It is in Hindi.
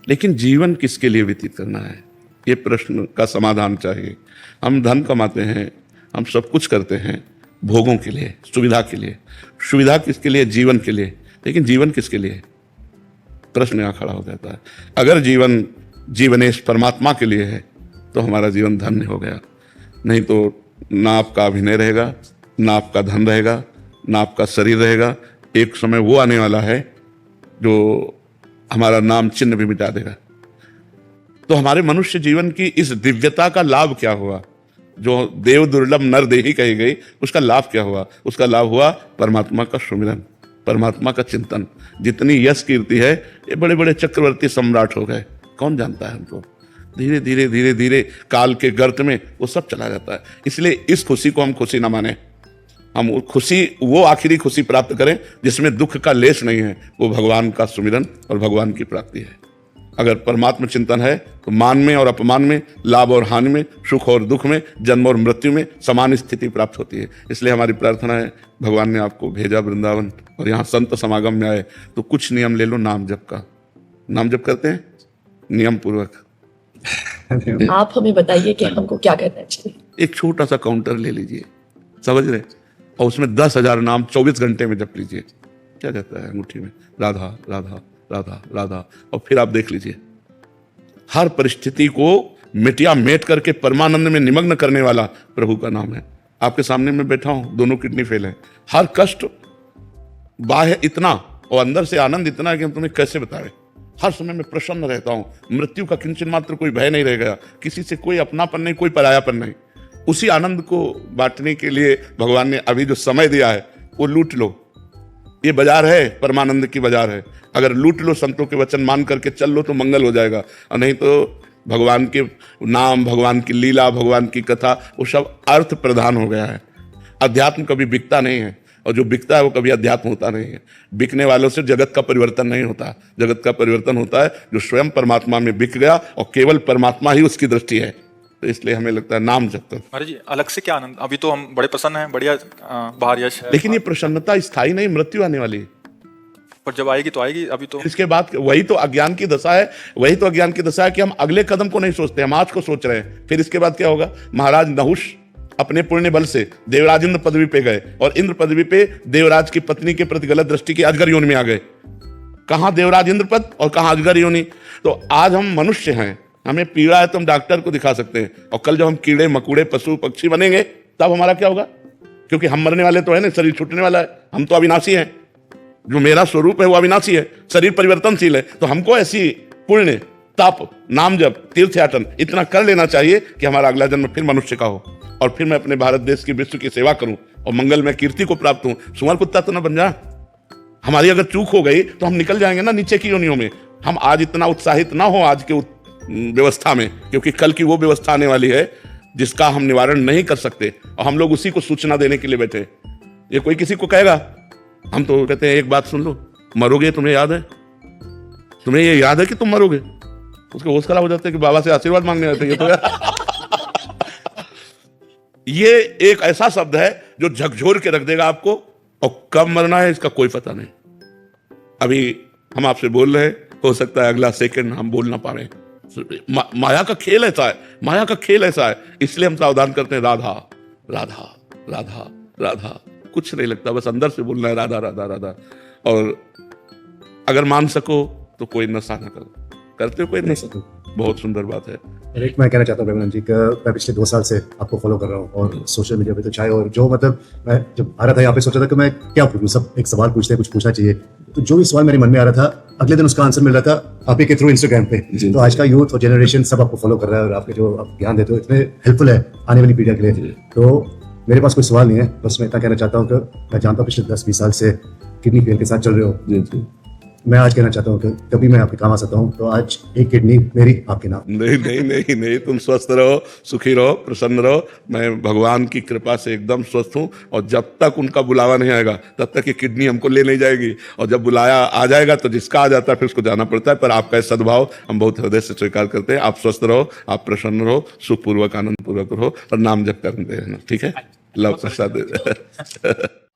लेकिन जीवन किसके लिए व्यतीत करना है, ये प्रश्न का समाधान चाहिए। हम धन कमाते हैं, हम सब कुछ करते हैं भोगों के लिए, सुविधा के लिए। सुविधा किसके लिए? जीवन के लिए। लेकिन जीवन किसके लिए? प्रश्न यहाँ खड़ा हो जाता है। अगर जीवन जीवनेश परमात्मा के लिए है तो हमारा जीवन धन्य हो गया। नहीं तो ना आपका अभिनय रहेगा, ना आपका धन रहेगा, ना आपका शरीर रहेगा। एक समय वो आने वाला है जो हमारा नाम चिन्ह भी मिटा देगा। तो हमारे मनुष्य जीवन की इस दिव्यता का लाभ क्या हुआ? जो देव दुर्लभ नर देही कही गई, उसका लाभ क्या हुआ? उसका लाभ हुआ परमात्मा का सुमिरन, परमात्मा का चिंतन। जितनी यश कीर्ति है, ये बड़े बड़े चक्रवर्ती सम्राट हो गए, कौन जानता है उनको? धीरे धीरे धीरे धीरे काल के गर्त में वो सब चला जाता है। इसलिए इस खुशी को हम खुशी ना माने। हम खुशी, वो आखिरी खुशी प्राप्त करें जिसमें दुख का लेश नहीं है। वो भगवान का सुमिरन और भगवान की प्राप्ति है। अगर परमात्मा चिंतन है तो मान में और अपमान में, लाभ और हानि में, सुख और दुख में, जन्म और मृत्यु में समान स्थिति प्राप्त होती है। इसलिए हमारी प्रार्थना है, भगवान ने आपको भेजा वृंदावन और यहाँ संत समागम में आए तो कुछ नियम ले लो नाम जप का। नाम जप करते हैं नियम पूर्वक। आप हमें बताइए कि हमको क्या करना चाहिए। एक छोटा सा काउंटर ले लीजिए, समझ रहे, और उसमें 10,000 नाम 24 घंटे में जप लीजिए। क्या जाता है अंगूठी में? राधा राधा राधा राधा। और फिर आप देख लीजिए, हर परिस्थिति को मिटिया मेट करके परमानंद में निमग्न करने वाला प्रभु का नाम है। आपके सामने मैं बैठा हूं, दोनों किडनी फेल है। हर कष्ट बाह्य इतना और अंदर से आनंद इतना है कि हम तुम्हें कैसे बताएं। हर समय मैं प्रसन्न रहता हूं, मृत्यु का किंचन मात्र कोई भय नहीं रह गया, किसी से कोई अपनापन नहीं, कोई परायापन नहीं। उसी आनंद को बांटने के लिए भगवान ने अभी जो समय दिया है वो लूट लो। ये बाजार है, परमानंद की बाजार है। अगर लूट लो, संतों के वचन मान करके चल लो तो मंगल हो जाएगा, और नहीं तो भगवान के नाम, भगवान की लीला, भगवान की कथा, वो सब अर्थ प्रधान हो गया है। अध्यात्म कभी बिकता नहीं है, और जो बिकता है वो कभी अध्यात्म होता नहीं है। बिकने वालों से जगत का परिवर्तन नहीं होता। जगत का परिवर्तन होता है जो स्वयं परमात्मा में बिक गया और केवल परमात्मा ही उसकी दृष्टि है। तो इसलिए हमें लगता है नाम जप करो। महाराज जी, अलग से क्या आनंद, अभी तो हम बड़े प्रसन्न हैं, बढ़िया बाहर यश है, लेकिन ये प्रसन्नता स्थायी नहीं, मृत्यु आने वाली है। पर जब आएगी तो आएगी। अभी तो इसके बाद वही तो अज्ञान की दशा है। वही तो अज्ञान की दशा है कि हम अगले कदम को नहीं सोचते, हम आज को सोच रहे हैं। फिर इसके बाद क्या होगा? महाराज नहुष अपने पुण्य बल से देवराज इंद्र पदवी पे गए, और इंद्र पदवी पे देवराज की पत्नी के प्रति गलत दृष्टि की अजगर योनि में आ गए। कहां देवराज इंद्र पद और कहां अजगर योनि। तो आज हम मनुष्य हैं, हमें पीड़ा है तो हम डॉक्टर को दिखा सकते हैं, और कल जब हम कीड़े मकोड़े पशु पक्षी बनेंगे तब हमारा क्या होगा? क्योंकि हम मरने वाले तो है ना, शरीर छूटने वाला है। हम तो अविनाशी हैं, जो मेरा स्वरूप है वो अविनाशी है, शरीर परिवर्तनशील है। तो हमको ऐसी पुण्य, तप, नाम जप, तीर्थयाटन इतना कर लेना चाहिए कि हमारा अगला जन्म फिर मनुष्य का हो, और फिर मैं अपने भारत देश की, विश्व की सेवा करूं और मंगल में कीर्ति को प्राप्त हूं। सुअर कुत्ता तो ना बन जा। हमारी अगर चूक हो गई तो हम निकल जाएंगे ना नीचे की योनियों में। हम आज इतना उत्साहित ना हो आज के व्यवस्था में, क्योंकि कल की वो व्यवस्था आने वाली है जिसका हम निवारण नहीं कर सकते, और हम लोग उसी को सूचना देने के लिए बैठे। ये कोई किसी को कहेगा, हम तो कहते हैं एक बात सुन लो, मरोगे, तुम्हें याद है? तुम्हें ये याद है कि तुम मरोगे? उसके होश खराब हो जाते हैं कि बाबा से आशीर्वाद मांगने आते हैं। ये एक ऐसा शब्द है जो झकझोर के रख देगा आपको, और कब मरना है इसका कोई पता नहीं। अभी हम आपसे बोल रहे हैं, हो सकता है अगला सेकंड हम बोल ना पा रहे। माया का खेल ऐसा है, माया का खेल ऐसा है। इसलिए हम सावधान करते हैं, राधा राधा राधा राधा। कुछ नहीं लगता, बस अंदर से बोलना है राधा राधा राधा। और अगर मान सको तो कोई नशा ना करो। करते हो कोई नशा? बहुत सुंदर बात है। एक मैं कहना चाहता हूँ प्रेमानंद जी, मैं पिछले 2 साल से आपको फॉलो कर रहा हूँ, और सोशल मीडिया पे तो चाहे, और जो मतलब मैं जब आ रहा था यहाँ पे सोचा था कि मैं क्या पूछूं, सब एक सवाल पूछते हैं, कुछ पूछना चाहिए। तो जो भी सवाल मेरे मन में आ रहा था, अगले दिन उसका आंसर मिल रहा था आप ही के थ्रू इंस्टाग्राम पे। तो आज का यूथ और जनरेशन सब आपको फॉलो कर रहा है, और आपके जो आप ज्ञान देते हो इतने हेल्पफुल है आने वाली पीढ़ी के लिए। तो मेरे पास कोई सवाल नहीं है, बस मैं इतना कहना चाहता हूँ कि मैं जानता हूँ पिछले 10-20 साल से किडनी फेल के साथ चल रहे हो। मैं आज कहना चाहता हूँ कि कभी मैं आपके काम आ सकता हूँ, तो आज एक किडनी मेरी आपके नाम। नहीं नहीं नहीं नहीं, तुम स्वस्थ रहो, सुखी रहो, प्रसन्न रहो। मैं भगवान की कृपा से एकदम स्वस्थ हूँ, और जब तक उनका बुलावा नहीं आएगा तब तक ये किडनी हमको ले नहीं जाएगी। और जब बुलाया आ जाएगा तो जिसका आ जाता है फिर उसको जाना पड़ता है। पर आपका सद्भाव हम बहुत हृदय से स्वीकार करते हैं। आप स्वस्थ रहो, आप प्रसन्न रहो, सुखपूर्वक आनंद पूर्वक रहो, और नाम जप करते रहना, ठीक है? लव प्रसाद।